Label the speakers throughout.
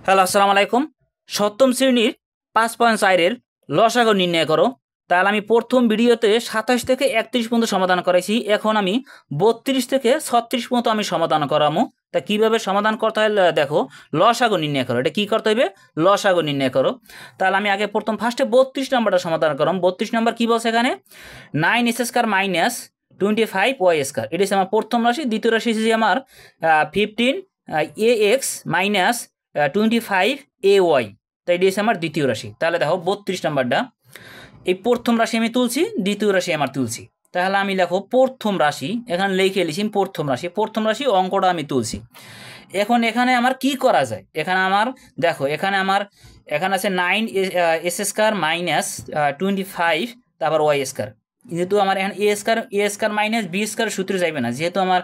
Speaker 1: Hello, আসসালামু আলাইকুম। সপ্তম শ্রেণীর 5.4-এর লসাগু নির্ণয় করো। তাহলে আমি প্রথম ভিডিওতে 27 থেকে 31 পর্যন্ত সমাধান করাইছি। এখন আমি 32 থেকে 36 পর্যন্ত আমি সমাধান করামো। তা কীভাবে সমাধান করতে হয় দেখো, লসাগু নির্ণয় করো। এটা কী করতে হবে? লসাগু নির্ণয় করো। তাহলে আমি আগে ফার্স্টে 32 নম্বরটা সমাধান করাম। 32 নম্বর কী বলছে এখানে? 9s² minus 25y²। এটা হচ্ছে আমার প্রথম রাশি। দ্বিতীয় রাশি হচ্ছে আমার 15ax মাইনাস 25ay। তাই এটা হচ্ছে আমার দ্বিতীয় রাশি। তাহলে দেখো 32 নম্বরটা, এই প্রথম রাশি আমি তুলছি, দ্বিতীয় রাশি আমার তুলছি। তাহলে আমি লেখো প্রথম রাশি, এখানে লিখে লিখি প্রথম রাশি অঙ্কটা আমি তুলছি। এখন এখানে আমার কি করা যায়? এখানে আমার দেখো, এখানে আছে 9s² মাইনাস 25 তারপর y²। যেহেতু আমার এখানে a² মাইনাস b² সূত্র যাইবে না, যেহেতু আমার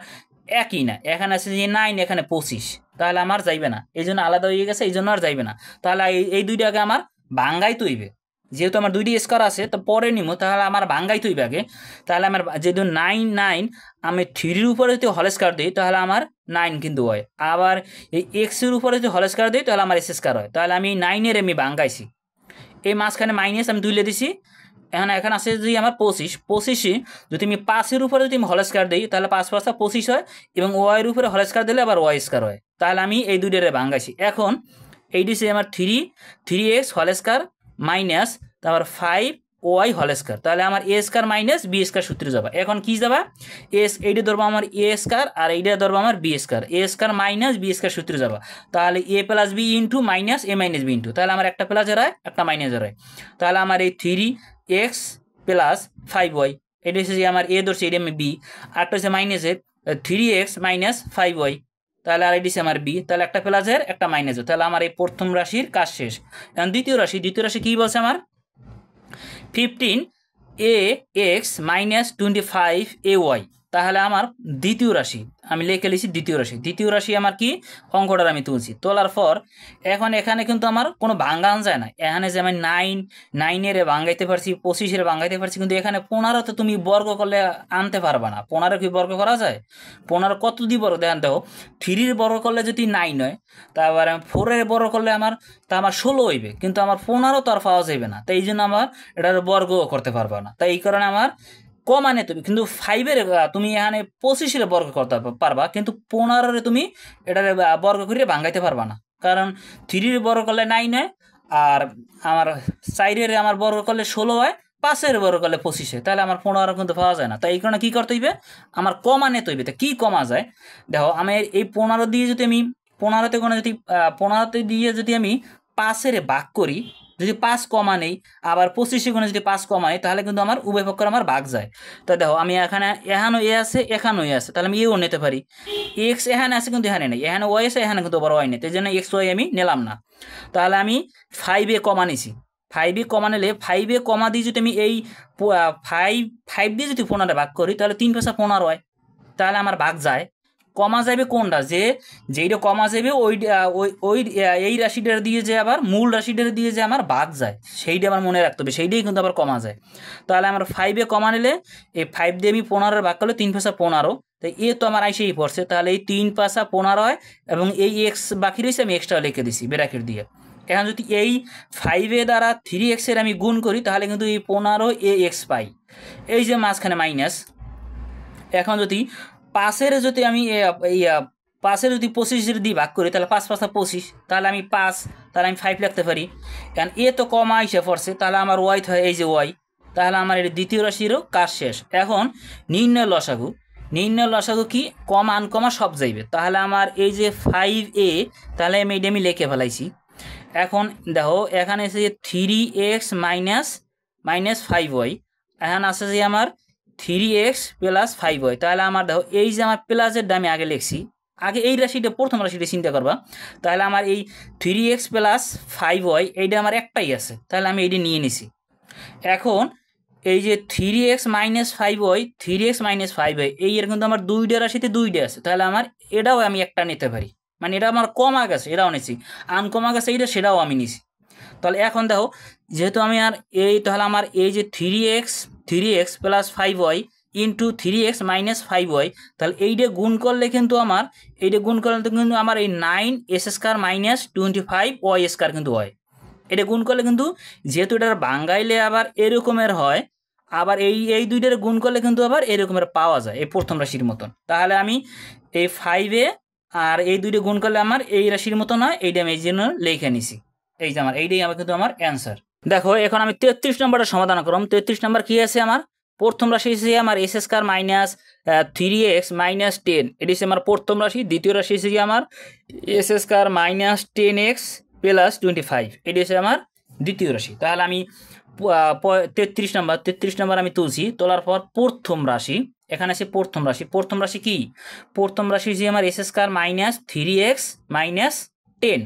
Speaker 1: একই না। এখানে আছে যে 9, এখানে 25, তাহলে আমার যাইবে না, এই জন্য আলাদা হয়ে গেছে, এই জন্য আর যাইবে না। তাহলে এই দুইটাকে আমার ভাঙ্গাই তৈবে, যেহেতু আমার দুইটি স্কোয়ার আছে তো পরে নিব, তাহলে আমার ভাঙ্গাই তৈবে আগে। তাহলে আমার যেহেতু 9 আমি 3-র উপরে যদি হোল স্কোয়ার দিই তাহলে আমার 9 কিন্তু হয়। আবার এই এক্সের উপরে যদি হোল স্কোয়ার দিই তাহলে আমার s² হয়। তাহলে আমি 9-এর আমি ভাঙ্গাইছি, এই মাঝখানে মাইনাস আমি তুলে দিছি। এখানে আছে যদি আমার 25 যদি আমি 5-এর উপরে যদি আমি হোল স্কোয়ার দিই তাহলে 5 5 25 হয়, এবং ওয়াইয়ের উপরে হোল স্কোয়ার দিলে আবার y² হয়। তাহলে আমি এই দুইটারে ভাঙ্গাইছি। এখন এই দিছে আমার 3x হোল স্কোয়ার মাইনাস তারপর 5y হোল স্কোয়ার। তাহলে আমার a² মাইনাস b² সূত্রে যাবা। এখন কি যাবা? এইটা ধরবো আমার a² আর এইটা ধরবো আমার b², a² মাইনাস b² সূত্রে যাবা। তাহলে a plus b into minus a minus b into, তাহলে আমার একটা প্লাস হয় একটা মাইনাস হয়। তাহলে আমার এই 3x প্লাস 5y, এটা হচ্ছে যে আমার a ধরছে, এটা আমি b, আরটা হচ্ছে মাইনাসের 3x মাইনাস 5y, তাহলে আর এটি আমার b। তাহলে একটা প্লাসের একটা মাইনাসের, তাহলে আমার এই প্রথম রাশির কাজ শেষ। এখন দ্বিতীয় রাশি কী বলছে আমার? 15ax minus 25ay। তাহলে আমার দ্বিতীয় রাশি আমি লিখে লিখছি দ্বিতীয় রাশি আমার কি? অঙ্কটার আমি তুলছি। তোলার পর এখন এখানে কিন্তু আমার কোনো ভাঙ্গান যায় না। এখানে যে আমি 9-এর ভাঙ্গাইতে পারছি, 25-এর ভাঙ্গাইতে পারছি, কিন্তু এখানে 15 তো তুমি বর্গ করলে আনতে পারবা না। 15 কি বর্গ করা যায়? 15 কত দিয়ে বর্গ দেখেন, দেখো 3-র বর্গ করলে যদি 9 হয়, তারপরে 4-এর বর্গ করলে আমার 16 হইবে, কিন্তু আমার 15 তো আর পাওয়া যাবে না। তাই এই জন্য আমার এটার বর্গ করতে পারবা না। তাই এই কারণে আমার কমানে তুমি কিন্তু 5-এর তুমি এখানে 25-এর বর্গ করতে পারবা, কিন্তু 15-এর তুমি এটার বর্গ করে ভাঙ্গাইতে পারবা না, কারণ 3-র বর্গ করলে 9 হয়, আর আমার 4-এর আমার বর্গ করলে 16 হয়, 5-এর বর্গ করলে 25 হয়, তাহলে আমার 15 কিন্তু পাওয়া যায় না। তাই এই কারণে কী করতে হইবে? আমার কমানে তৈবে। তা কী কমা যায়? দেখো, আমি এই 15 দিয়ে যদি আমি 15 দিয়ে যদি আমি 5-এর ভাগ করি, যদি 5 কমা নেই, আবার 25 গুণে যদি 5 কমা নেই, তাহলে কিন্তু আমার উভয় পক্ষের আমার ভাগ যায়। তো দেখো, আমি এখানেও এ আছে, এখানেও এ আছে, তাহলে আমি এও নিতে পারি। এক্স এখানে আছে কিন্তু এখানে নেই, এখানে ওয়াই আছে, এখানে কিন্তু বড় ওয়াই নেই, এই জন্য এক্স ওয়াই আমি নিলাম না। তাহলে আমি 5-এ কমা নিছি। 5-এ কমা নিলে 5-এ কমা দিয়ে যদি আমি এই 5 দিয়ে যদি 15 ভাগ করি, তাহলে 3 5 15 হয়, তাহলে আমার ভাগ যায়। কমা যাবে কোনটা? যেইটা কমা যাবে ওই এই রাশিটার দিয়ে যে আবার মূল রাশিটার দিয়ে যে আমার ভাগ যায়, সেইটা আমার মনে রাখতে হবে, সেইটাই কিন্তু আবার কমা যায়। তাহলে আমার 5-এ কমা নিলে এই 5 দিয়ে আমি 15 ভাগ করলে 3 5 15, তাই এ তো আমার আইসেই পড়ছে। তাহলে এই 3 5 15 হয়, এবং এই এক্স বাকি রয়েছে আমি এক্সট্রা লিখে দিছি ব্র্যাকেট দিয়ে। এখন যদি এই 5-এ দ্বারা 3x-এর আমি গুণ করি, তাহলে কিন্তু এই 15ax পাই, এই যে মাঝখানে মাইনাস। এখন যদি 5-এর যদি আমি 5-এর যদি 25-এর দিয়ে ভাগ করি, তাহলে 5 5 25, তাহলে আমি 5, তাহলে আমি 5 লিখতে পারি। কারণ এ তো কমা এসে পড়ছে, তাহলে আমার ওয়াই হয় এই যে ওয়াই। তাহলে আমার এর দ্বিতীয় রাশিরও কাজ শেষ। এখন নির্ণয় লসাগু কি? কমা আনকমা সব যাইবে। তাহলে আমার এই যে 5a, তাহলে আমি লিখে ফেলাইছি। এখন দেখো, এখানে এসে যে 3x মাইনাস 5y, এখানে আছে যে আমার 3x প্লাস 5y। তাহলে আমার দেখো, এই যে আমার প্লাসের দামে আগে লিখছি, আগে এই রাশিটা প্রথম রাশিটা চিন্তা করবা। তাহলে আমার এই 3x প্লাস 5y এইটা আমার একটাই আছে, তাহলে আমি এইটা নিয়ে নিছি। এখন এই যে 3x মাইনাস 5y এই এর কিন্তু আমার দুইটা রাশিতে দুইটা আছে, তাহলে আমার এটাও আমি একটা নিতে পারি, মানে এটা আমার কমা গেছে, এটাও নিছি, আনকমা গেছে এইটা, সেটাও আমি নিছি। তাহলে এখন দেখো, যেহেতু আমি আর এই, তাহলে আমার এই যে 3x plus 5y into 3x minus 5y, তাহলে এইটা গুণ করলে কিন্তু আমার এই 9s square minus 25y square কিন্তু হয়। এটা গুণ করলে কিন্তু যেহেতু এটার বাঙ্গাইলে আবার এরকমের হয়, আবার এই দুইটার গুণ করলে কিন্তু আবার এরকমের পাওয়া যায় এই প্রথম রাশির মতন। তাহলে আমি এই 5 আর এই দুইটা গুণ করলে আমার এই রাশির মতন হয়, এইটা আমি এই জন্য লিখে নিছি। এই যে এইটাই কিন্তু আমার অ্যান্সার। দেখো এখন আমি 33 নম্বরটা সমাধান করলাম। 33 নম্বর কি আছে আমার? প্রথম রাশি হচ্ছে আমার S square minus 3x minus 10, এটি হচ্ছে আমার প্রথম রাশি। দ্বিতীয় রাশি হচ্ছে আমার S square minus 10x plus 25, এটি হচ্ছে আমার দ্বিতীয় রাশি। তাহলে আমি 33 নম্বর আমি তুলছি। তোলার পর প্রথম রাশি, এখানে আছে প্রথম রাশি কি? প্রথম রাশি হচ্ছে আমার S square minus 3x minus 10।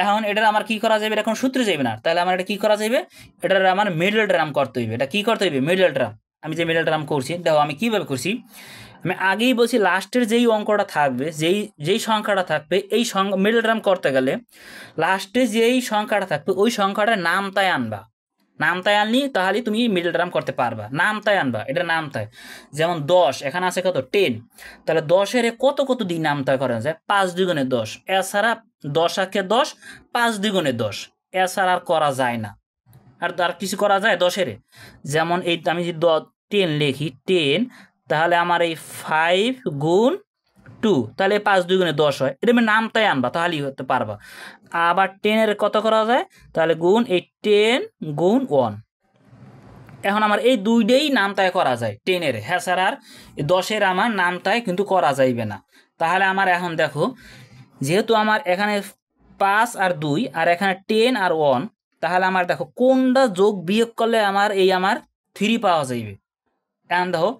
Speaker 1: এখন এটার আমার কি করা যাবে? এটা এখন সূত্রে যাবে না, তাহলে আমার এটা কি করা যাবে? এটার আমার মিডল টার্ম করতে হইবে। এটা কি করতে হইবে? Middle term. আমি যে মিডল টার্ম করছি, দেখো আমি কীভাবে করছি। আমি আগেই বলছি লাস্টের যেই অঙ্কটা থাকবে, যেই সংখ্যাটা থাকবে, এই মিডল টার্ম করতে গেলে লাস্টে যেই সংখ্যাটা থাকবে ওই সংখ্যাটার নামতায় আনবা। নামতায় আনলি তাহলে তুমি মিডল টার্ম করতে পারবা। নামতায় আনবা, এটা নামতায়। যেমন 10, এখানে আছে কত? 10। তাহলে 10-এর কত দিয়ে নামতায় করা যায়? 5 দুগুণে 10। এছাড়া 10 আঁকে 10, 5 দুগুণে 10, এছাড়া আর করা যায় না। আর কিছু করা যায় 10-এর? যেমন এই আমি যদি 10 লিখি, 10, তাহলে আমার এই 5 গুণ 2, তাহলে 5 দুগুণে 10 হয়। এটা আমি নামতায় আনবা, তাহলেই হতে পারবা। আবার 10-এর কত করা যায়? তাহলে গুণ এই 10 গুণ 1। এখন আমার এই দুইটাই নামতায় করা যায় 10-এর, হ্যাঁ স্যার। আর 10-এর আমার নামতায় কিন্তু করা যাইবে না। তাহলে আমার এখন দেখো, যেহেতু আমার এখানে 5 আর 2 আর এখানে 10 আর 1, তাহলে আমার দেখো কোনটা যোগ বিয়োগ করলে আমার 3 পাওয়া যাইবে। এখন দেখো,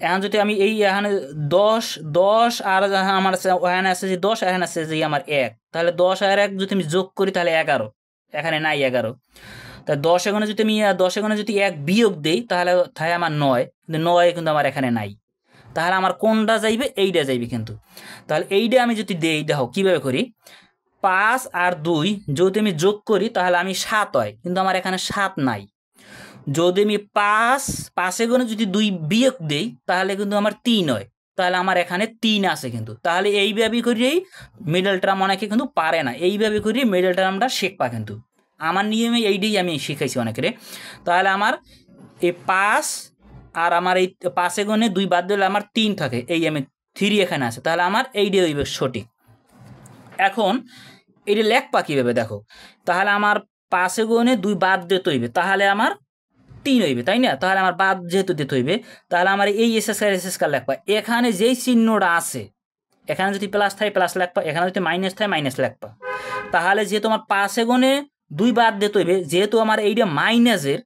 Speaker 1: এখন যদি আমি এখানে 10 আর আমার এখানে আছে যে 10, এখানে আছে যে আমার 1, তাহলে 10 আর 1 যদি আমি যোগ করি তাহলে 11, এখানে নাই 11। তাহলে 10 এখানে যদি আমি 1 বিয়োগ দিই তাহলে আমার 9, কিন্তু 9 কিন্তু আমার এখানে নাই। তাহলে আমার কোনটা যাইবে? এইটা যাইবে কিন্তু। তাহলে এইটা আমি যদি দেই, দেখো কীভাবে করি। 5 আর 2 যদি আমি যোগ করি তাহলে আমি 7 হয়, কিন্তু আমার এখানে 7 নাই। যদি আমি 5 গুণে যদি 2 বিয়োগ দিই তাহলে কিন্তু আমার 3 হয়, তাহলে আমার এখানে 3 আছে কিন্তু। তাহলে এইভাবে করেই মিডল টার্ম অনেকে কিন্তু পারে না, এইভাবে করেই মিডল টার্মটা শিখবা কিন্তু। আমার নিয়মে এইটাই আমি শিখাইছি অনেকেরে। তাহলে আমার এই 5 আর আমার এই 5 গুণে 2 বাদ দিলে আমার 3 থাকে, এই আমি 3 এখানে আছে, তাহলে আমার এইটাই হইবে সঠিক। এখন এইটা লেখবা কীভাবে? দেখো, তাহলে আমার 5 গুণে 2 বাদ দিতে হইবে, তাহলে আমার 3 হইবে, তাই না? তাহলে আমার বাদ যেহেতু দিতে হইবে, তাহলে আমার এই এস স্কয়ার লেখবা। এখানে যেই চিহ্নটা আছে, এখানে যদি প্লাস থাকে প্লাস লেখবা, এখানে যদি মাইনাস থাকে মাইনাস লেখবা। তাহলে যেহেতু আমার 5 গুণে 2 বাদ দিতে হইবে, যেহেতু আমার এইটা মাইনাসের,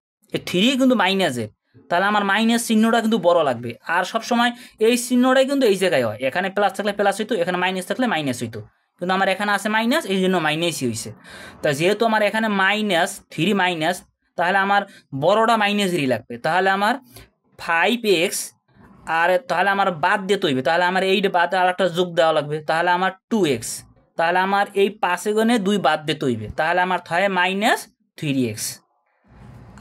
Speaker 1: 3 কিন্তু মাইনাসের, তাহলে আমার মাইনাস চিহ্নটা কিন্তু বড় লাগবে। আর সবসময় এই চিহ্নটাই কিন্তু এই জায়গায় হয়, এখানে প্লাস থাকলে প্লাস হইতো, এখানে মাইনাস থাকলে মাইনাস হইতো, কিন্তু আমার এখানে আছে মাইনাস, এই জন্য মাইনাসই হয়েছে। তা যেহেতু আমার এখানে মাইনাস 3 মাইনাস, তাহলে আমার বড়টা মাইনাসেরই লাগবে। তাহলে আমার 5x, আর তাহলে আমার বাদ দিতে হইবে, তাহলে আমার এইটা বাদ আর একটা যোগ দেওয়া লাগবে, তাহলে আমার 2x। তাহলে আমার এই 5 গুণে 2 বাদ দিতে হইবে, তাহলে আমার থাকে মাইনাস 3x।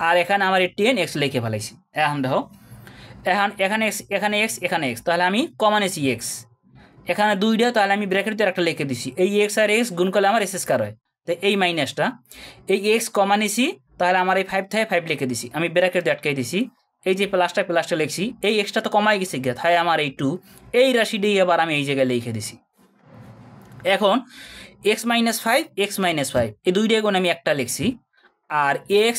Speaker 1: আর এখানে আমার এই 10x লিখে ফেলাইছি। এখন দেখো, এখানে x, তাহলে আমি কমন এসি x, এখানে 2টা, তাহলে আমি ব্র্যাকেট দিয়ে একটা লিখে দিছি। এই x আর x গুণ করলে আমার এস স্কয়ার হয়, তো এই মাইনাসটা, এই x কমন এসি, তাহলে আমার এই 5 থেকে 5 লিখে দিছি, আমি ব্র্যাকেট দিয়ে আটকাই দিছি। এই যে প্লাসটা লিখছি, এই এক্সটা তো কমাই গেছে গিয়ে, তাই আমার এই 2, এই রাশিটাই আবার আমি এই জায়গায় লিখে দিছি। এখন x মাইনাস 5, এই দুইটা গুণ আমি একটা লিখছি, আর x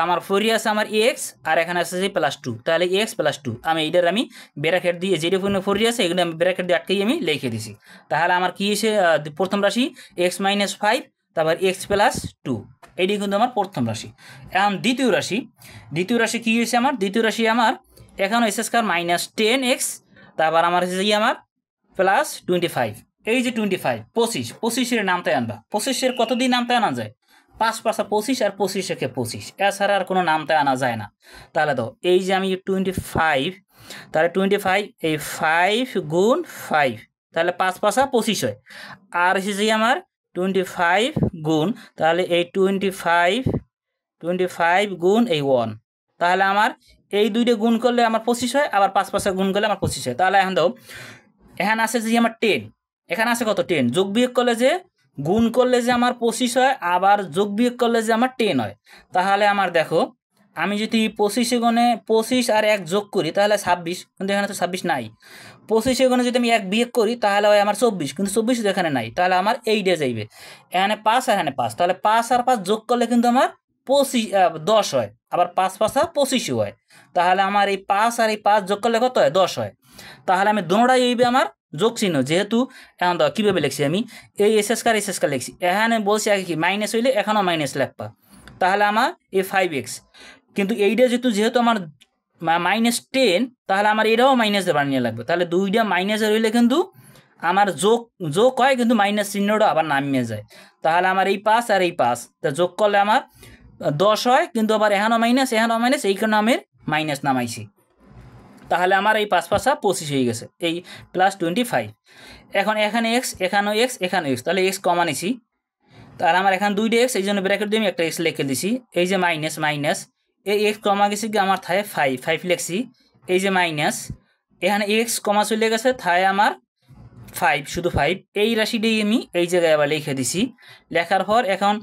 Speaker 1: আমার ফোরিয়ে আছে আমার x, আর এখানে আছে যে +2, তাহলে x +2, আমি এইটার আমি ব্র্যাকেট দিয়ে যেটা ফোরিয়ে আছে এগুলো আমি ব্র্যাকেট দিয়ে আটকেই আমি লিখে দিছি। তাহলে আমার কি এসে প্রথম রাশি x মাইনাস 5, তারপর x +2, এইটি কিন্তু আমার প্রথম রাশি। এখন দ্বিতীয় রাশি কী হয়েছে আমার? দ্বিতীয় রাশি আমার এখন এস স্কয়ার মাইনাস 10x, তারপর আমার হচ্ছে কি আমার প্লাস 25, এই যে 25, 25-এর নামতায় আনবা। 25-এর কতদিন নামতায় আনা যায়? 5 5 25, আর 25 একে 25, এছাড়া আর কোনো নামতায় আনা যায় না। তাহলে তো এই যে আমি 25, তাহলে 25 এই 5 গুণ 5, তাহলে 5 5 25 হয়। আর এসেছে আমার 25 গুণ, তাহলে এই 25 গুণ এই 1, তাহলে আমার এই দুইটা গুণ করলে আমার 25 হয়, আবার 5 5 গুণ করলে আমার 25 হয়। তাহলে এখন দাও এখানে আছে যে আমার 10, এখানে আছে কত 10, যোগ বিয়োগ করলে যে গুণ করলে যে আমার 25 হয়, আবার যোগ বিয়োগ করলে যে আমার 10 হয়। তাহলে আমার দেখো আমি যদি 25 গুণে 25 আর 1 যোগ করি তাহলে 26, কিন্তু এখানে তো 26 নাই। 25 গুণে যদি আমি 1 বিয়োগ করি তাহলে হয় আমার 24, কিন্তু 24 তো এখানে নাই। তাহলে আমার এইটা যাইবে, এখানে 5 আর এখানে 5, তাহলে 5 আর 5 যোগ করলে কিন্তু আমার 10 হয়, আবার 5 5 25 হয়। তাহলে আমার এই 5 আর এই 5 যোগ করলে কত হয়, 10 হয়। তাহলে আমি দুটোটাই এইবে আমার যোগ চিহ্ন, যেহেতু এখন দাও কীভাবে লিখছি আমি এই এস স্কয়ার লিখছি, এখানে বলছি আগে কি মাইনাস হইলে এখানেও মাইনাস লিখবা। তাহলে আমার এই 5x, কিন্তু এইটা যেহেতু আমার -10, তাহলে আমার এটাও মাইনাসে বানিয়ে লাগবে। তাহলে দুইটা মাইনাসে রইলে কিন্তু আমার যোগ হয়, কিন্তু মাইনাস চিহ্নটা আবার নামিয়ে যায়। তাহলে আমার এই 5 আর এই 5 তা যোগ করলে আমার 10 হয়, কিন্তু আবার এখানেও মাইনাস এই কারণে আমি মাইনাস নামাইছি। তাহলে আমার এই 5 5 25 হয়ে গেছে, এই +25। এখন এখানে এক্স, এখানেও এক্স, এখানেও এক্স, তাহলে এক্স কমা নিছি। তাহলে আমার এখানে 2টা এক্স, এই জন্য ব্র্যাকেট দিয়ে আমি একটা এক্স লিখে দিছি। এই যে মাইনাস এই এক্স কমা গেছে কি আমার থাকে 5 লিখছি। এই যে মাইনাস, এখানে এক্স কমা চলে গেছে, থাকে আমার 5, শুধু 5। এই রাশিটাই আমি এই জায়গায় আবার লিখে দিছি। লেখার পর এখন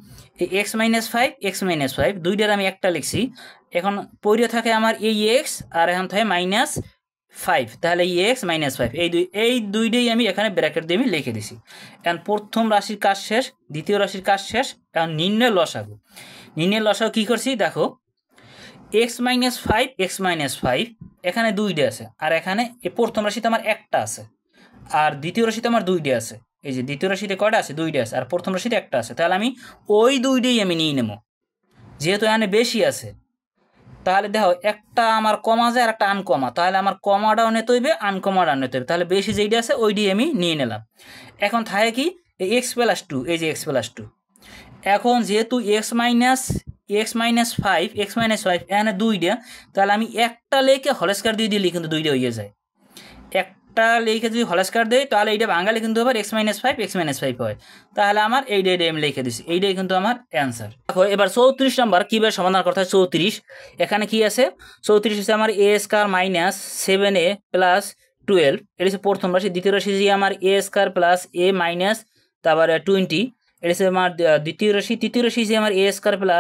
Speaker 1: এই x-5 দুইটার আমি একটা লিখছি। এখন পড়ে থাকে আমার এই এক্স, আর এখন থাকে -5, তাহলে এই এক্স -5 এই দুইটাই আমি এখানে ব্র্যাকেট দিয়ে আমি লিখে দিছি। এখন প্রথম রাশির কাজ শেষ, দ্বিতীয় রাশির কাজ শেষ। এখন নির্ণয় লসাগু কী করছি দেখো, x-5 এখানে 2টা আছে, আর এখানে এই প্রথম রাশিতে আমার একটা আছে, আর দ্বিতীয় রাশিতে আমার 2টা আছে। এই যে দ্বিতীয় রাশিতে কয়টা আছে, 2টা আছে, আর প্রথম রাশিতে একটা আছে। তাহলে আমি ওই 2টাই আমি নিয়ে নেব, যেহেতু এখানে বেশি আছে। তাহলে দেখো একটা আমার কমা যায় আর একটা আনকমা, তাহলে আমার কমাটাও নিতে হইবে, আনকমাটাও নিতে হইবে। তাহলে বেশি যেইটা আছে ওইটাই আমি নিয়ে নিলাম। এখন থাকে কি এই x+2, এই যে x+2। এখন যেহেতু x-5 এখানে 2টা, তাহলে আমি একটা লেখে হলস্কার দিয়ে দিলে কিন্তু 2টা হয়ে যায়। একটা লিখে যদি হলস্কার দেয় তাহলে এইটা বাঙালি কিন্তু আবার x-5 হয়। তাহলে আমার এইটা আমি লিখে দিচ্ছি, এইটাই কিন্তু আমার অ্যান্সার। দেখো এবার 34 নম্বর কীভাবে সমাধান করতে হয়। 34 এখানে কি আছে, 34 হচ্ছে আমার a² - 7a + 12, এটা হচ্ছে প্রথম রাশি। দ্বিতীয় রাশি যে আমার a² + a - তারপরে 20, এটা হচ্ছে আমার দ্বিতীয় রাশি। তৃতীয় রাশি যে আমার a²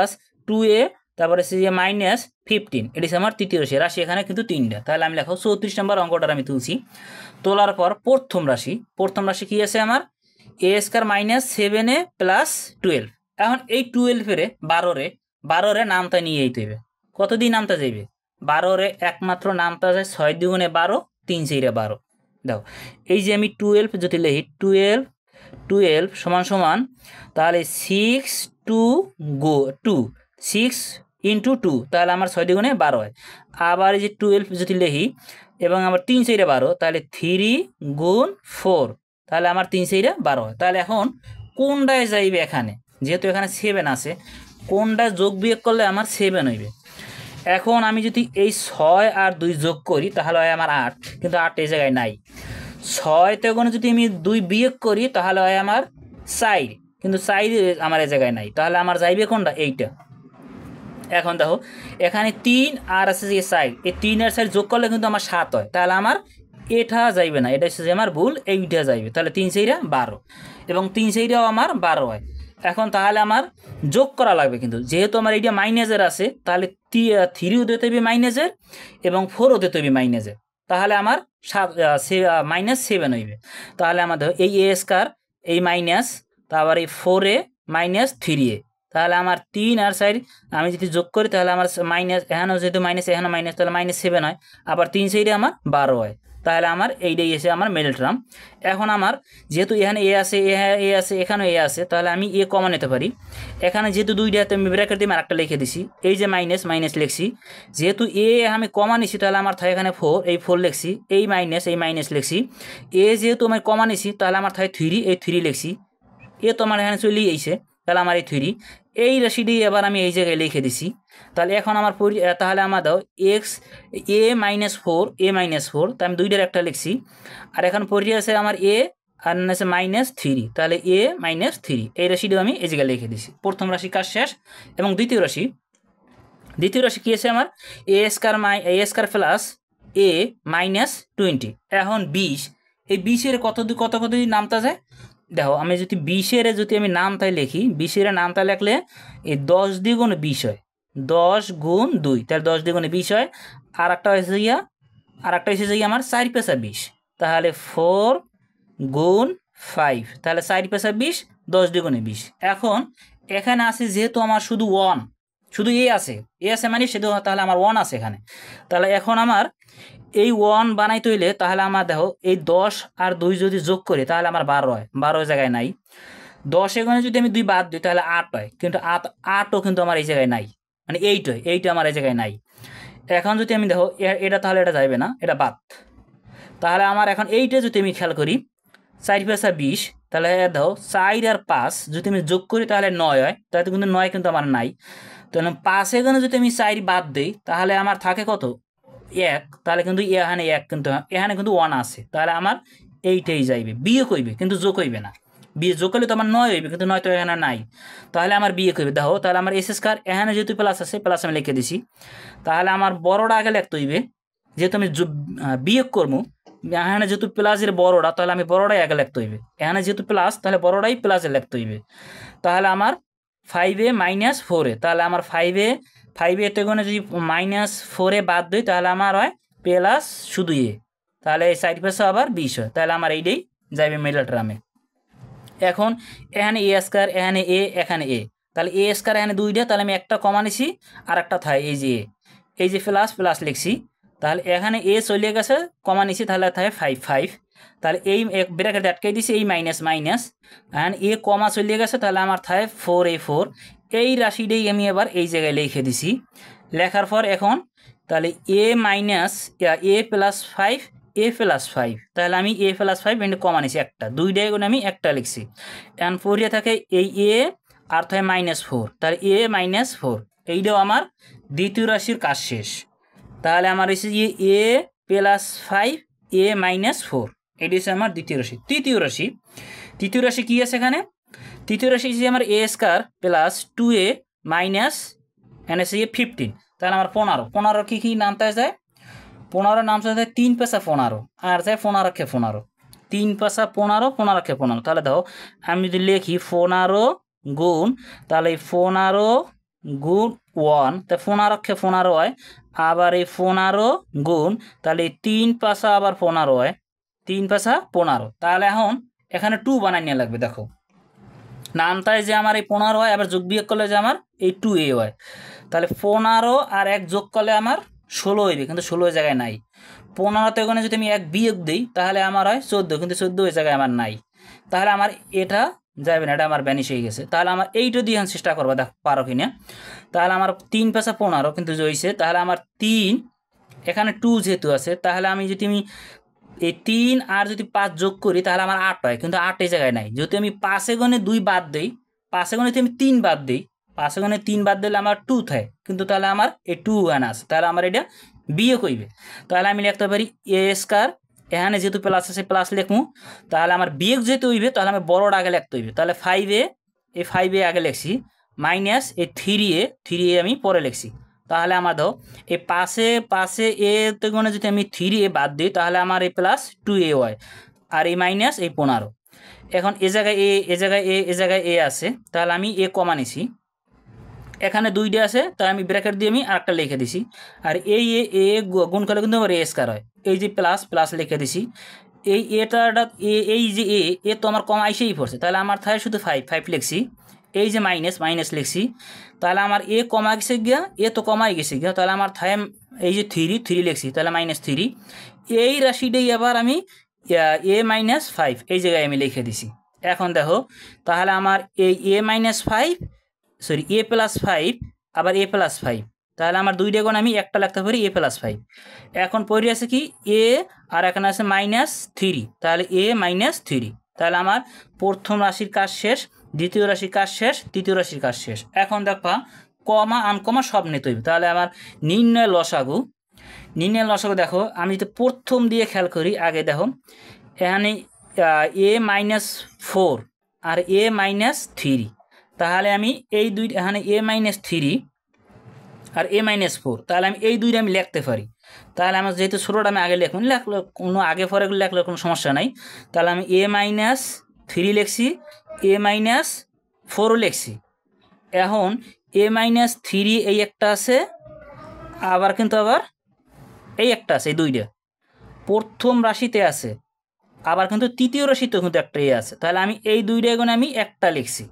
Speaker 1: + 2a তারপরে হচ্ছে যে -15, এটা হচ্ছে আমার তৃতীয় রাশি এখানে কিন্তু 3টা। তাহলে আমি লেখো 34 নম্বর অঙ্কটার আমি তুলছি। তোলার পর প্রথম রাশি কি আছে আমার a² - 7a + 12। এখন এই 12-এর 12 নামটা নিয়ে যেতে হবে। কতদিন নামটা যাইবে, 12 একমাত্র নামটা যায় 6 × 2 = 12, 3 × 4 = 12। দেখো এই যে আমি 12 যদি লিখি 12 সমান তাহলে 6 × 2, তাহলে আমার 6 × 2 = 12 হয়। আবার এই যে 12 যদি লিখি এবং আমার 3 × 4 = 12, তাহলে 3 × 4, তাহলে আমার 3 × 4 = 12 হয়। তাহলে এখন কোনটায় যাইবে, এখানে যেহেতু এখানে 7 আছে, কোনটা যোগ বিয়োগ করলে আমার 7 হইবে। এখন আমি যদি এই 6 আর 2 যোগ করি তাহলে হয় আমার 8, কিন্তু 8 এই জায়গায় নাই। 6 থেকে যদি আমি 2 বিয়োগ করি তাহলে হয় আমার 4, কিন্তু 4 আমার এই জায়গায় নাই। তাহলে আমার যাইবে কোনটা, এইটা। এখন দেখো এখানে 3 আর আছে যে 4, এই 3 আর 4 যোগ করলে কিন্তু আমার 7 হয়। তাহলে আমার এটা যাইবে না, এটা হচ্ছে যে আমার ভুল, এইটা যাইবে। তাহলে 3 × 4 = 12, এবং 3 × 4 আমার 12 হয়। এখন তাহলে আমার যোগ করা লাগবে, কিন্তু যেহেতু আমার এইটা মাইনাসের আছে, তাহলে 3ও দিতে হবে মাইনাসের এবং 4ও দিতে হবে মাইনাসের। তাহলে আমার -7 হইবে। তাহলে আমার দেখো এই a² এই মাইনাস, তারপর এই 4a - 3a, তাহলে আমার 3 আর 4 আমি যদি যোগ করি তাহলে আমার মাইনাস, এখানেও যেহেতু মাইনাস এখানেও মাইনাস, তাহলে -7 হয়। আবার 3 × 4 আমার 12 হয়। তাহলে আমার এইটাই এসে আমার মিডল টার্ম। এখন আমার যেহেতু এখানে এ আছে, এখানেও এ আছে, তাহলে আমি এ কমন নিতে পারি। এখানে যেহেতু 2টা আমি ব্র্যাকেট দিয়ে আরেকটা লিখে দিছি, এই যে মাইনাস লিখছি। যেহেতু এ আমি কমন নিছি তাহলে আমার থাকে এখানে 4, এই 4 লিখছি। এই মাইনাস লিখছি। এ যেহেতু আমি কমন নিছি তাহলে আমার থাকে 3, এই 3 লিখছি। এ তো আমার এখানে চলেই আইছে, তাহলে আমার এই 3, এই রাশিটি এবার আমি এই জায়গায় লিখে দিছি। তাহলে এখন আমার তাহলে আমার দাও a-4, তাই আমি 2টার একটা লিখছি। আর এখন পড়ে আছে আমার a আর আছে -3, তাহলে a-3, এই রাশিটিও আমি এই জায়গায় লিখে দিছি। প্রথম রাশি কাজ শেষ। এবং দ্বিতীয় দ্বিতীয় রাশি কী আছে আমার এ স্কয়ার প্লাস এ মাইনাস 20। এখন 20, এই 20-এর কত কত নামতা যায় দেখো। আমি যদি 20-এর যদি আমি নামতায় লিখি, 20-এর নামতা লিখলে এই 10 দ্বিগুণে 20 হয়, 10 গুণ 2, তাহলে 10 দ্বিগুণে 20 হয়। আর একটা হয়েছে গিয়া আমার 4 পেশা 20, তাহলে 4 গুণ 5, তাহলে 4 পেশা 20, 10 দ্বিগুণে 20। এখন এখানে আছে যেহেতু আমার শুধু এ আছে মানে শুধু, তাহলে আমার 1 আছে এখানে। তাহলে এখন আমার এই 1 বানাইতে হইলে তাহলে আমার দেখো এই 10 আর 2 যদি যোগ করি তাহলে আমার 12 হয়, 12 জায়গায় নাই। 10 এখানে যদি আমি 2 বাদ দিই তাহলে 8 হয়, কিন্তু 8ও কিন্তু আমার এই জায়গায় নাই, মানে 8 হয়, 8 আমার এই জায়গায় নাই। এখন যদি আমি দেখো এটা, তাহলে এটা যাবে না, এটা বাদ। তাহলে আমার এখন 8-এ যদি আমি খেয়াল করি 4 পেশা 20, তাহলে দেখো 4 আর 5 যদি আমি যোগ করি তাহলে 9 হয়, তাহলে কিন্তু 9 কিন্তু আমার নাই। তাহলে 5 এখানে যদি আমি 4 বাদ দিই তাহলে আমার থাকে কত 1, তাহলে কিন্তু এখানে 1, কিন্তু এখানে কিন্তু 1 আছে, তাহলে আমার 8-এই যাইবে, বিয়োগ হইবে কিন্তু যোগ হইবে না। বিয়ে যোগ করলে তো আমার 9 হইবে, কিন্তু 9 তো এখানে নাই, তাহলে আমার বিয়োগ হইবে। দেখো তাহলে আমার এস স্কয়ার এখানে যেহেতু প্লাস আছে, প্লাস আমি লিখে দিছি, তাহলে আমার বড়টা আগে লিখতে হইবে, যেহেতু আমি বিয়োগ করবো। এখানে যেহেতু প্লাসের বড়টা, তাহলে আমি বড়টাই আগে লিখতে হইবে। এখানে যেহেতু প্লাস, তাহলে বড়টাই প্লাসে লিখতে হইবে। তাহলে আমার 5a মাইনাস 4a, তাহলে আমার 5a থেকে যদি মাইনাস 4a বাদ দিই তাহলে আমার হয় প্লাস শুধু এ, তাহলে এই 4 পেশা আবার 20 হয়, তাহলে আমার এইটাই যাইবে মিডল টার্মে। এখন এখানে এ স্কয়ার, এখানে এখানে এ, তাহলে এ স্কয়ার এখানে 2টা, তাহলে আমি একটা কমা নিছি আর একটা থাকে এই যে প্লাস লিখছি, তাহলে এখানে এ চলে গেছে কমা নিছি, তাহলে থাকে 5, তাহলে এই ব্র্যাকেট আটকে দিছি, এই মাইনাস এখানে এ কমা চলে গেছে, তাহলে আমার থাকে 4a4। এই রাশিটাই আমি এবার এই জায়গায় লিখে দিছি। লেখার পর এখন তাহলে এ মাইনাস এ প্লাস 5, তাহলে আমি a প্লাস 5 এখানে কমা নিছি একটা, 2টাই গুণ আমি একটা লিখছি। এখন 4 থাকে এই এ আর থাকে -4, তাহলে a -4, এইটাও আমার দ্বিতীয় রাশির কাজ শেষ। তাহলে আমার এসে এ প্লাস 5 a -4, এটি হচ্ছে আমার দ্বিতীয় রাশি। তৃতীয় রাশি কী আছে এখানে? তৃতীয় রাশি যে আমার এ স্কয়ার প্লাস 2a মাইনাস এনে সে 15, তাহলে আমার 15 কী নামতে যায়? 15 নামতে যায় 3 পেশা 15, আর যায় 15 কে 15, 3 পেশা 15 কে 15। তাহলে দেখো আমি যদি লিখি 15 গুণ, তাহলে এই 15 গুণ 1, তা 15 কে 15 হয়, আবার এই 15 গুণ, তাহলে এই 3 পেশা আবার 15 হয়, 3 পেশা 15। তাহলে এখন এখানে 2 বানাই নিয়ে লাগবে। দেখো নামটায় যে আমার এই 15 হয়, আবার যোগ বিয়োগ করলে যে আমার এই 2a হয়, তাহলে 15 আর 1 যোগ করলে আমার 16 হইবে, কিন্তু 16 জায়গায় নাই। 15তে ওখানে যদি আমি 1 বিয়োগ দিই তাহলে আমার হয় 14, কিন্তু 14 ওই জায়গায় আমার নাই, তাহলে আমার এটা যাবে না, এটা আমার ব্যানিশ হয়ে গেছে। তাহলে আমার এইটা দিয়ে চেষ্টা করবো, দেখ পারো কিনা। তাহলে আমার 3 পেশা 15 কিন্তু হয়েছে, তাহলে আমার 3 এখানে 2 যেহেতু আছে, তাহলে আমি যদি আমি এই 3 আর যদি 5 যোগ করি তাহলে আমার 8 হয়, কিন্তু 8 এই জায়গায় নাই। যদি আমি 5 গুণে 2 বাদ দিই, 5 গুণে আমি 3 বাদ দিই, 5 গুণে 3 বাদ দিলে আমার 2 থাকে, কিন্তু তাহলে আমার এই 2 এখানে আছে, তাহলে আমার এটা বিয়োগ হইবে। তাহলে আমি লিখতে পারি এ স্কয়ার, এখানে যেহেতু প্লাস আছে প্লাস লিখবো, তাহলে আমার বিয়োগ যেহেতু হইবে তাহলে আমি বড়টা আগে লিখতে হইবে। তাহলে 5a আগে লিখছি, মাইনাস এই 3a আমি পরে লিখছি। তাহলে আমার ধরো এই পাশে এ তে গুণে যদি আমি 3a বাদ দিই তাহলে আমার এই প্লাস 2a হয়, আর এই মাইনাস এই 15। এখন এ জায়গায় এ আছে, তাহলে আমি এ কমা নিছি, এখানে 2টা আছে, তাই আমি ব্র্যাকেট দিয়ে আমি আরেকটা লিখে দিছি। আর এই এ গুণ করলে কিন্তু আমার এ স্কয়ার হয়, এই যে প্লাস লিখে দিছি। এই এই যে এ তো আমার কম আইসেই পড়ছে, তাহলে আমার থাকে শুধু 5 লিখছি। এই যে মাইনাস লিখছি, তাহলে আমার এ কমা গেছে গিয়া, এ তো কমাই গেছে গিয়া, তাহলে আমার থাকে এই যে 3 লিখছি, তাহলে -3। এই রাশিটাই আবার আমি a -5 এই জায়গায় আমি লিখে দিছি। এখন দেখো তাহলে আমার এই a প্লাস 5 আবার a প্লাস 5, তাহলে আমার 2টা গুণ আমি একটা লিখতে পারি a প্লাস 5। এখন পড়ে আছে কি a, আর এখানে আছে -3, তাহলে a -3। তাহলে আমার প্রথম রাশির কাজ শেষ, দ্বিতীয় রাশির কাজ শেষ, তৃতীয় রাশির কাজ শেষ। এখন দেখবা কমা আনকমা সব নিতে হইবে। তাহলে আমার নির্ণয় লসাগু দেখো আমি যদি প্রথম দিয়ে খেয়াল করি, আগে দেখো এখানে a -4 আর a -3, তাহলে আমি এই এখানে a -3 আর a-4, তাহলে আমি এই দুইটা আমি লিখতে পারি। তাহলে আমার যেহেতু ছোটোটা আমি আগে লিখুন, লিখলে কোনো আগে পরে লিখলে কোনো সমস্যা নাই। তাহলে আমি a-3 লিখছি, a-4ও লিখছি। এখন a-3 এই একটা আছে, আবার কিন্তু আবার এই একটা আছে, এই দুইটা প্রথম রাশিতে আছে, আবার কিন্তু তৃতীয় রাশিতেও কিন্তু একটা আছে। তাহলে আমি এই দুইটা এখন আমি একটা লিখছি।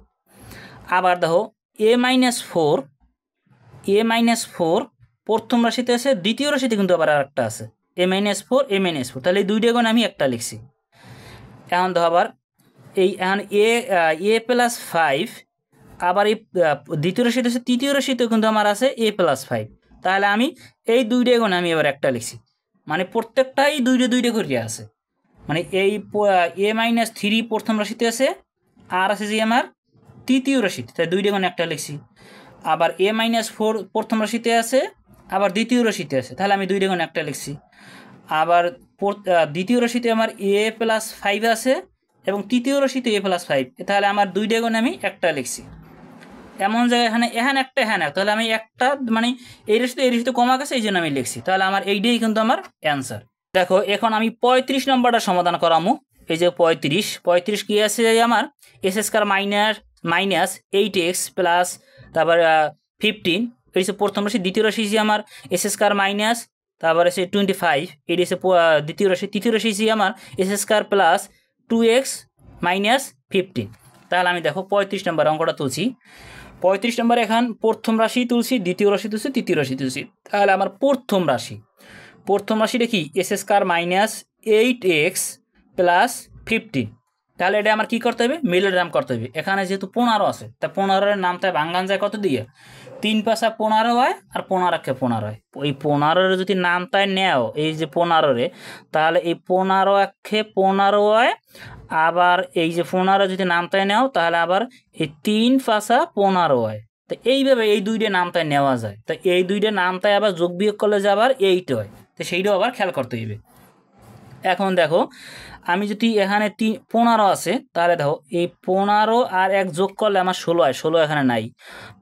Speaker 1: আবার দেখো a-4 প্রথম রাশিতে আছে, দ্বিতীয় রাশিতে কিন্তু আবার আর একটা আছে a-4, তাহলে এই দুইটা এখন আমি একটা লিখছি। এখন দেখো আবার এখন a+5, আবার এই দ্বিতীয় রাশিতে আছে, তৃতীয় রাশিতেও কিন্তু আমার আছে a+5, তাহলে আমি এই দুইটা এখন আমি এবার একটা লিখছি। মানে প্রত্যেকটাই দুইটা করে আছে। মানে এই a-3 প্রথম রাশিতে আছে, আর আছে যে আমার তৃতীয় রাশিতে, তাই দুইটা এখন একটা লিখছি। আবার a-4 প্রথম রাশিতে আছে, আবার দ্বিতীয় রাশিতে আছে, তাহলে আমি দুইটা এখন একটা লিখছি। আবার দ্বিতীয় রাশিতে আমার a+5 আছে এবং তৃতীয় রাশিতে a+5, তাহলে আমার দুইটা এখন আমি একটা লিখছি। এমন জায়গায় এখানে একটা তাহলে আমি একটা মানে এই রাশিতে কমা গেছে, এই জন্য আমি লিখছি। তাহলে আমার এইটাই কিন্তু আমার অ্যান্সার। দেখো এখন আমি 35 নম্বরটা সমাধান করামু। এই যে 35 কি আছে আমার s² মাইনাস 8x প্লাস তারপর 15, এই যে প্রথম রাশি। দ্বিতীয় রাশি যে আমার s² মাইনাস তারপরে সে 25, এটি হচ্ছে দ্বিতীয় রাশি। তৃতীয় রাশি যে আমার s² প্লাস 2x মাইনাস 15। তাহলে আমি দেখো 35 নম্বর অঙ্কটা তুলছি। 35 নম্বর এখন প্রথম রাশি তুলছি, দ্বিতীয় রাশি তুলছি, তৃতীয় রাশি তুলছি। তাহলে আমার প্রথম রাশিটা কি s² মাইনাস 8x প্লাস 15। তাহলে এটা আমার কী করতে হবে, মিডল করতে হবে। এখানে যেহেতু 15 আছে, তা 15-এর নামটা ভাঙ্গান যায় কত দিয়ে, 3×5 15 হয়, আর 15-কে 15 হয়। ওই 15-এর যদি নামটায় নেও, এই যে 15-রে, তাহলে এই 15-কে 15 হয়। আবার এই যে 15 যদি নামটায় নেও, তাহলে আবার এই 3×5 15 হয়। তো এইভাবে এই দুইটা নামটায় নেওয়া যায়। তো এই দুইটা নামটায় আবার যোগ বিয়োগ করলে যে আবার 8 হয়। তো সেইটাও আবার খেয়াল করতে হইবে। এখন দেখো আমি যদি এখানে 15 আছে, তাহলে দেখো এই 15 আর 1 যোগ করলে আমার 16 হয়। 16 এখানে নাই।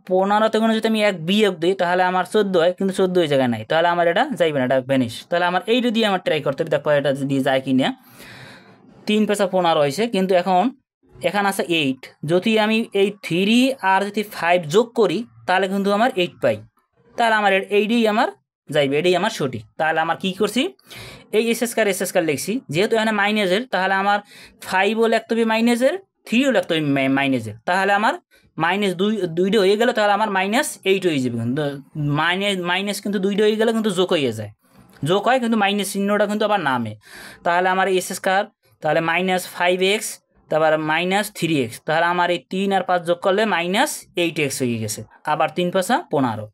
Speaker 1: 15তে কোনো যদি আমি 1 বিয়োগ দিই, তাহলে আমার 14 হয়, কিন্তু 14 ওই জায়গায় নাই। তাহলে আমার এটা যাইবে না, এটা ভ্যানিশ। তাহলে আমার এইটা দিয়ে আমার ট্রাই করতে হবে, দেখো এটা দিয়ে যায় কি না। 3×5 15 হয়েছে, কিন্তু এখানে আছে 8। যদি আমি এই 3 আর যদি 5 যোগ করি, তাহলে কিন্তু আমার 8 পাই। তাহলে আমার এইটাই আমার যাইবে, এটাই আমার সঠিক। তাহলে আমার কি করছি, এই s² লিখছি। যেহেতু এখানে মাইনাসের, তাহলে আমার 5ও লিখতে হবে মাইনাসের, 3ও লিখতে হবে মাইনাসের। তাহলে আমার মাইনাস দুইটা হয়ে গেলে, তাহলে আমার -8 হয়ে যাবে। কিন্তু মাইনাস কিন্তু দুইটা হয়ে গেলে কিন্তু যোগ হয়ে যায়, যোগ হয়, কিন্তু মাইনাস চিহ্নটা কিন্তু আবার নামে। তাহলে আমার s², তাহলে -5x, তারপর -3x, তাহলে আমার এই 3 আর 5 যোগ করলে -8x হয়ে গেছে। আবার 3×5 15।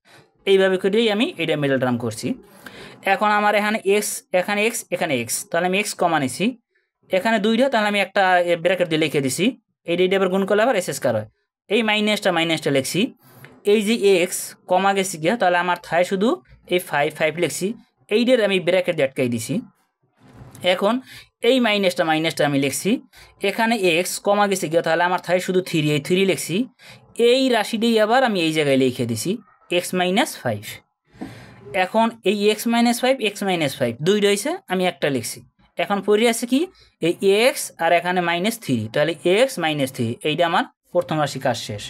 Speaker 1: এইভাবে করেই আমি এটা মিডল টার্ম করছি। এখন আমার এখানে x, তাহলে আমি x কমা নিছি। এখানে দুইটা, তাহলে আমি একটা ব্র্যাকেট দিয়ে লিখে দিছি। এই দুইটা এবার গুণ করলে আবার s² হয়। এই মাইনাসটা লিখছি। এই যে x কমা গেছি গিয়া, তাহলে আমার থায় শুধু এই 5 লিখছি। এইটার আমি ব্র্যাকেট দিয়ে আটকাই দিছি। এখন এই মাইনাসটা আমি লিখছি। এখানে x কমা গেছে গিয়া, তাহলে আমার থায় শুধু 3, এই 3 লিখছি। এই রাশিটাই আবার আমি এই জায়গায় লিখে দিছি x - 5। এখন এই x-5 দুইটা হয়েছে, আমি একটা লিখছি। এখন পড়ে আছে কি এই x আর এখানে -3, তাহলে x - 3, এইটা আমার প্রথম রাশি কাজ শেষ।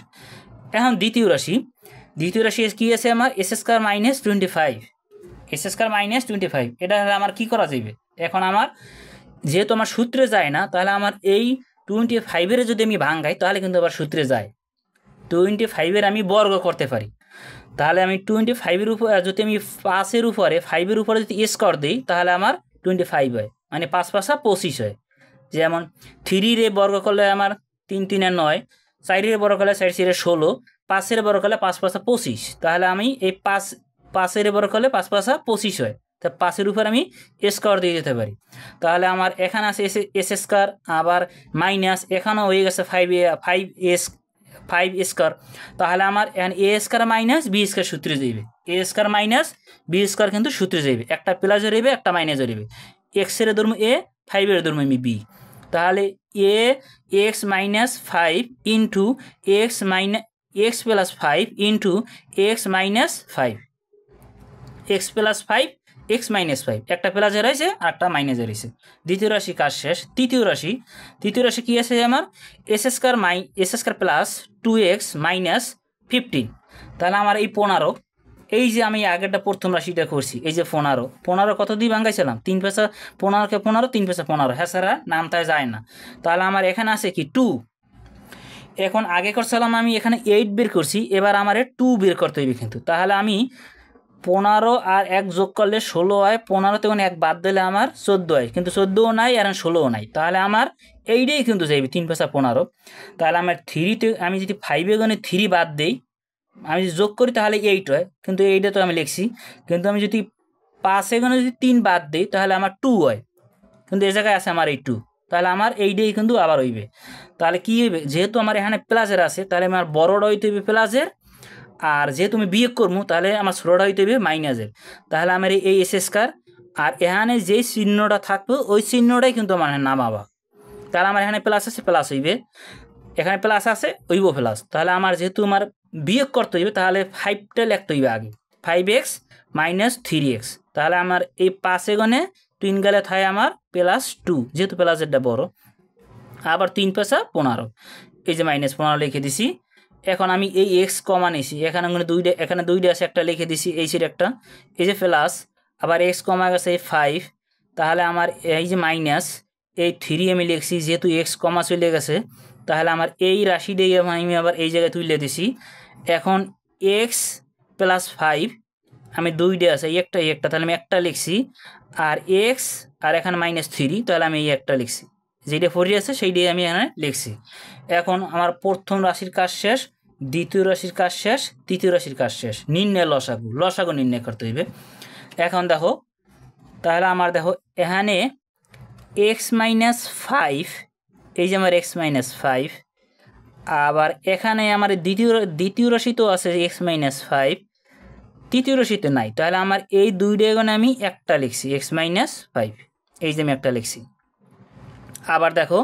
Speaker 1: এখন দ্বিতীয় রাশি কি আছে আমার s² - 25, এটা আমার কি করা যাবে। এখন আমার যেহেতু আমার সূত্রে যায় না, তাহলে আমার এই 25-এর যদি আমি ভাঙাই, তাহলে কিন্তু আবার সূত্রে যায়। 25-এর আমি বর্গ করতে পারি। তাহলে আমি 25-এর উপর যদি আমি 5-এর উপরে 5-এর উপরে যদি স্কোয়ার দিই, তাহলে আমার 25 হয়, মানে 5×5 25 হয়। যেমন 3-র বর্গ করলে আমার 3×3 = 9, 4-এর বর্গ করলে 4×4 = 16, 5-এর বর্গ করলে 5×5 25। তাহলে আমি এই 5-এর বর্গ করলে 5×5 25 হয়। তা 5-এর উপর আমি স্কোয়ার দিয়ে যেতে পারি। তাহলে আমার এখানে আছে s², আবার মাইনাস এখানেও হয়ে গেছে 5 তাহলে আমার a² - b² সূত্রে যাইবে। a² - b² কিন্তু সূত্রে যাইবে, একটা প্লাস হইবে, একটা মাইনাস হইবে। x-এর ধর্ম a, 5-এর ধর্ম আমি b। তাহলে x - 5 into x + 5 into x - 5, x plus 5 x minus 5 একটা প্লাসে রয়েছে আর একটা মাইনাসে রয়েছে। দ্বিতীয় রাশি কাজ শেষ। তৃতীয় রাশি কী আছে আমার S square plus 2x minus 15। তাহলে আমার এই 15, এই যে আমি আগেরটা প্রথম রাশিটা করছি, এই যে 15 কত দিয়ে ভাঙাইছিলাম 3 পয়সা, 15কে 15 3 পয়সা 15, হ্যাঁ স্যার নামটায় যায় না। তাহলে আমার এখানে আছে কি 2। এখন আগে করছিলাম আমি এখানে 8 বের করছি, এবার আমার 2 বের করতে হইবে কিন্তু। তাহলে আমি 15 আর 1 যোগ করলে 16 হয়, 15 থেকে 1 বাদ দিলে আমার 14 হয়, কিন্তু 14ও নাই আর 16ও নাই। তাহলে আমার এইটাই কিন্তু যাইবে 3 পয়সা 15। তাহলে আমার 3তে আমি যদি 5 গুণে 3 বাদ দিই, আমি যদি যোগ করি তাহলে 8 হয়, কিন্তু এইটা তো আমি লিখছি। কিন্তু আমি যদি 5 গুণে যদি 3 বাদ দিই তাহলে আমার 2 হয়, কিন্তু এই জায়গায় আছে আমার এই 2। তাহলে আমার এইটাই কিন্তু আবার হইবে। তাহলে কী হইবে, যেহেতু আমার এখানে প্লাসের আছে তাহলে আমার বড়টা হইতে হইবে প্লাসের, আর যেহেতু আমি বিয়োগ করবো তাহলে আমার ছোটোটা হইতে হবে মাইনাসের। তাহলে আমার এই এস স্কয়ার আর এখানে যেই চিহ্নটা থাকবে ওই চিহ্নটাই কিন্তু আমার নামাবা। তাহলে আমার এখানে প্লাস আছে প্লাস হইবে, এখানে প্লাস আছে হইব প্লাস। তাহলে আমার যেহেতু আমার বিয়োগ করতে হইবে তাহলে 5টা লিখতে হইবে আগে, 5x মাইনাস 3x। তাহলে আমার এই 5 গুণে 3 গেলে থাকে আমার প্লাস 2, যেহেতু প্লাসেরটা বড়। আবার 3 পয়সা 15, এই যে মাইনাস 15 লিখে দিছি। এখন আমি এই এক্স কমা নিছি, এখানে দুইটা আছে, একটা লিখে দিছি এই সাইড একটা, এই যে প্লাস, আবার এক্স কমা গেছে এই 5। তাহলে আমার এই যে মাইনাস এই 3 আমি লিখছি, যেহেতু এক্স কমা চলে গেছে তাহলে আমার এই রাশিটাই আমি আবার এই জায়গায় তুলে দিছি। এখন এক্স প্লাস 5 আমি দুইটা আছে, এই একটা তাহলে আমি একটা লিখছি, আর এক্স আর এখানে মাইনাস 3, তাহলে আমি এই একটা লিখছি, যেটা 4 আছে সেইটাই আমি এখানে লিখছি। এখন আমার প্রথম রাশির কাজ শেষ, দ্বিতীয় রাশির কাজ শেষ, তৃতীয় রাশির কাজ শেষ। নির্ণয় লসাগু নির্ণয় করতে হইবে। এখন দেখো, তাহলে আমার দেখো এখানে এক্স মাইনাস 5, এই যে আমার এক্স মাইনাস 5, আবার এখানে আমার দ্বিতীয় রাশি তো আছে এক্স মাইনাস 5, তৃতীয় রাশিতে নাই। তাহলে আমার এই দুইটা এখানে আমি একটা লিখছি এক্স মাইনাস 5, এই যে আমি একটা লিখছি। আবার দেখো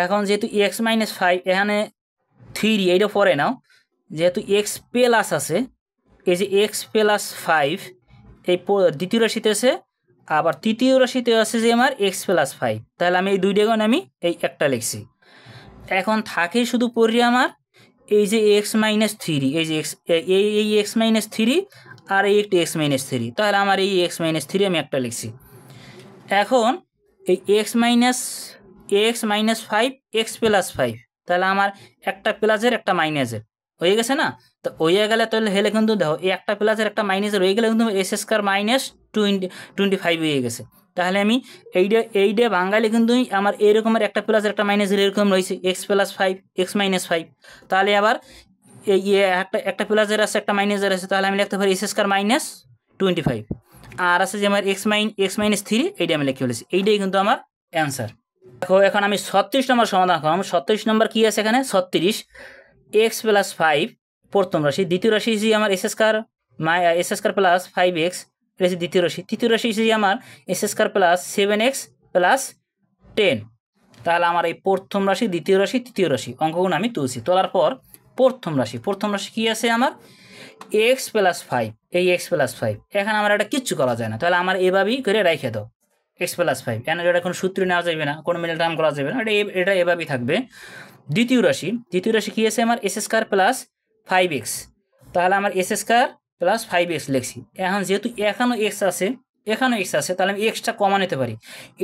Speaker 1: এখন যেহেতু এক্স মাইনাস 5 এখানে 3, এইটা পরে নাও, যেহেতু এক্স প্লাস আছে, এই যে এক্স প্লাস 5 এই দ্বিতীয় রাশিতে আছে, আবার তৃতীয় রাশিতে আছে যে আমার এক্স প্লাস 5। তাহলে আমি এই দুইটা গুণ আমি এই একটা লিখছি। এখন থাকে শুধু পড়ি আমার এই যে এক্স মাইনাস 3, এই যে এই এক্স মাইনাস 3 আর এই একটি এক্স মাইনাস 3, তাহলে আমার এই এক্স মাইনাস 3 আমি একটা লিখছি। এখন এই এক্স মাইনাস 5 এক্স প্লাস 5, তাহলে আমার একটা প্লাসের একটা মাইনাসের হয়ে গেছে না? তো হয়ে গেলে তাহলে হেলে কিন্তু দেখো এই একটা প্লাসের একটা মাইনাসের হয়ে গেলে কিন্তু এস স্কয়ার মাইনাস 25 হয়ে গেছে। তাহলে আমি এইটা বাঙালি কিন্তু আমার এরকমের একটা প্লাসের একটা মাইনাসের এরকম রয়েছে এক্স প্লাস 5 এক্স মাইনাস 5। তাহলে আবার এই একটা প্লাসের আছে একটা মাইনাসের আছে, তাহলে আমি লিখতে পারি এস স্কয়ার মাইনাস 25, আর আছে যে আমার এক্স মাইনাস 3, এইটা আমি লিখে ফেলেছি। এইটাই কিন্তু আমার অ্যান্সার। দেখো এখন আমি 36 নম্বর সমাধান করলাম। 36 নম্বর কী আছে এখানে 36 এক্স প্লাস 5 প্রথম রাশি, দ্বিতীয় রাশি যে আমার এস স্কয়ার প্লাস 5x, এটা হচ্ছে দ্বিতীয় রাশি। তৃতীয় রাশি যে আমার S square plus 7x plus 10। তাহলে আমার এই প্রথম রাশি, দ্বিতীয় রাশি, তৃতীয় রাশি অঙ্কগুলো আমি তুলছি। তোলার পর প্রথম রাশি কী আছে আমার এক্স প্লাস 5, এই এক্স প্লাস 5 এখানে আমার এটা কিচ্ছু করা যায় না, তাহলে আমার এভাবেই করে রেখে দাও এক্স প্লাস 5, কেন এটা কোনো সূত্র নেওয়া যাবে না, কোনো মিডল টার্ম করা যাবে না, এটা এভাবেই থাকবে। দ্বিতীয় রাশি কী আছে আমার এস স্কয়ার প্লাস 5x, তাহলে আমার এস স্কয়ার প্লাস 5x লিখছি। এখন যেহেতু এখানেও এক্স আছে তাহলে আমি এক্সটা কমা নিতে পারি,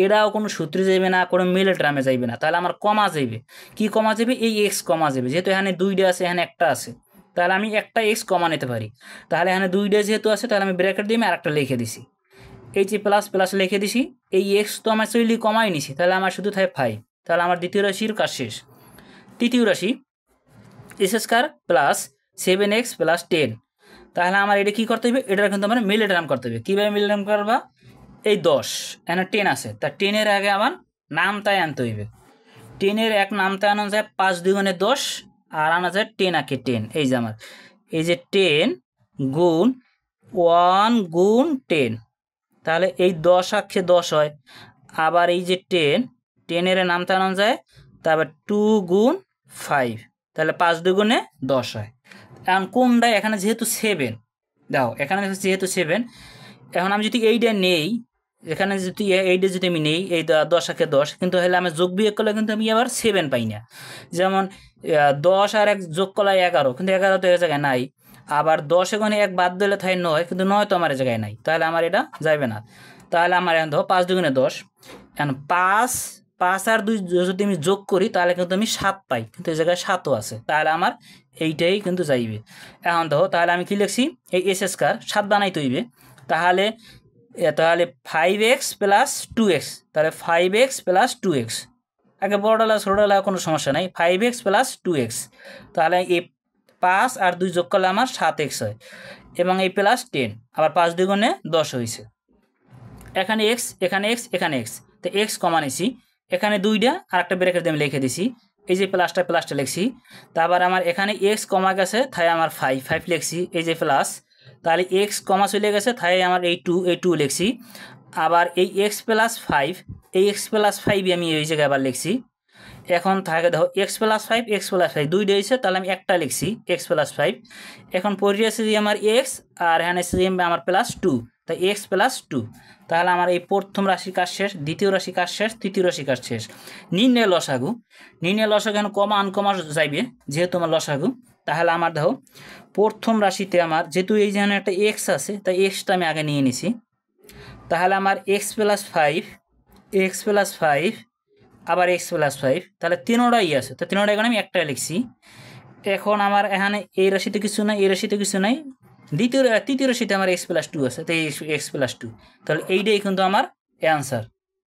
Speaker 1: এটাও কোনো সূত্রে যাবে না, কোনো মিডল টার্মে যাইবে না, তাহলে আমার কমা যাবে। কি কমা যাবে? এই এক্স কমা যাবে, যেহেতু এখানে দুইটা আছে এখানে একটা আছে, তাহলে আমি একটা এক্স কমা নিতে পারি। তাহলে এখানে দুইটা যেহেতু আছে তাহলে আমি ব্র্যাকেট দিয়ে আর একটা লিখে দিছি, এই যে প্লাস লিখে দিছি। এই এক্স তো আমার চইলি কমাই নিছি, তাহলে আমার শুধু থাকে 5। তাহলে আমার দ্বিতীয় রাশির কাজ শেষ। তৃতীয় রাশি S square plus 7x plus 10, তাহলে আমার এটা কী করতে হবে? এটা কিন্তু আমার মিলে টার্ম করতে হবে। কীভাবে মিলে টার্ম করবা? এই 10 এখানে 10 আছে, তা 10-এর আগে আমার নামতায় আনতে হইবে। 10-এর এক নামতায় আনা যায় 5 2 10, আর আনা যায় 10 আঁকে 10। এই যে আমার এই যে 10 গুণ 1 গুণ 10, তাহলে এই 10 আঁকে 10 হয়। আবার এই যে 10-এর নামতা আনা যায়, তারপর 2 গুণ 5, তাহলে 5 2 10 হয়। এখন কোনটা? এখানে যেহেতু 7, দেখো এখানে যেহেতু 7, এখন আমি যদি এইটা নেই, এখানে যদি এইটা যদি আমি নেই, এই 10 একে 10, কিন্তু হলে আমি যোগ বিয়োগ করলে কিন্তু আমি আবার 7 পাই না। যেমন 10 আর 1 যোগ করলে 11, কিন্তু 11 তো এই জায়গায় নাই। আবার 10 এখানে 1 বাদ দিলে তাই 9, কিন্তু 9 তো আমার এই জায়গায় নাই, তাহলে আমার এটা যাবে না। তাহলে আমার এখন ধরো 5 দুগুণে 10, এখন 5 আর 2 যদি আমি যোগ করি তাহলে কিন্তু আমি 7 পাই, কিন্তু এই জায়গায় 7ও আছে, তাহলে আমার এইটাই কিন্তু যাইবে। এখন দেখো তাহলে আমি কি লিখছি, এই এস স্কয়ার 7 বানাইতে হইবে, তাহলে 5x প্লাস 2x, তাহলে 5x প্লাস 2x, আগে বড়ডালা ছোটডালা কোনো সমস্যা নাই, 5x প্লাস 2x, তাহলে এই 5 আর 2 যোগ করলে আমার 7x হয়, এবং এই প্লাস 10, আবার 5 দুগুণে 10 হয়েছে। এখানে x, এখানে x, এখানে x, তো x কমা নিছি, এখানে 2টা আর একটা ব্র্যাকেট দিয়ে আমি লিখে দিছি, এই যে প্লাসটা লিখছি, তারপর আমার এখানে x কমা গেছে তাই আমার 5 লিখছি, এই যে প্লাস, তাহলে x কমা চলে গেছে তাই আমার এই 2 লিখছি, আবার এই x প্লাস 5, এই x প্লাস 5 আমি এই জায়গায় আবার লিখছি। এখন থাকে দেখো x প্লাস 5 দুইটা হয়েছে, তাহলে আমি একটা লিখছি x প্লাস 5। এখন পরে আছে যে আমার x, আর এখানে আছে আমার প্লাস 2, তাই x প্লাস 2, তাহলে আমার এই প্রথম রাশি কাজ শেষ, দ্বিতীয় রাশি কাজ শেষ, তৃতীয় রাশি কাজ শেষ। নির্ণয় লসাগু এখন কমা আনকমা যাইবে যেহেতু আমার লসাগু, তাহলে আমার দেখো প্রথম রাশিতে আমার যেহেতু এই যেখানে একটা x আছে, তাই xটা আমি আগে নিয়ে নিছি, তাহলে আমার x প্লাস 5 আবার x প্লাস 5, তাহলে তিনোটাই আছে, তো তিনোটা এখন আমি একটাই লিখছি। এখন আমার এখানে এই রাশিতে কিছু নাই, এই রাশিতে কিছু নাই, তৃতীয় রাশিতে আমার x প্লাস 2 আছে, তাই x প্লাস 2, তাহলে এইটাই কিন্তু আমার অ্যান্সার।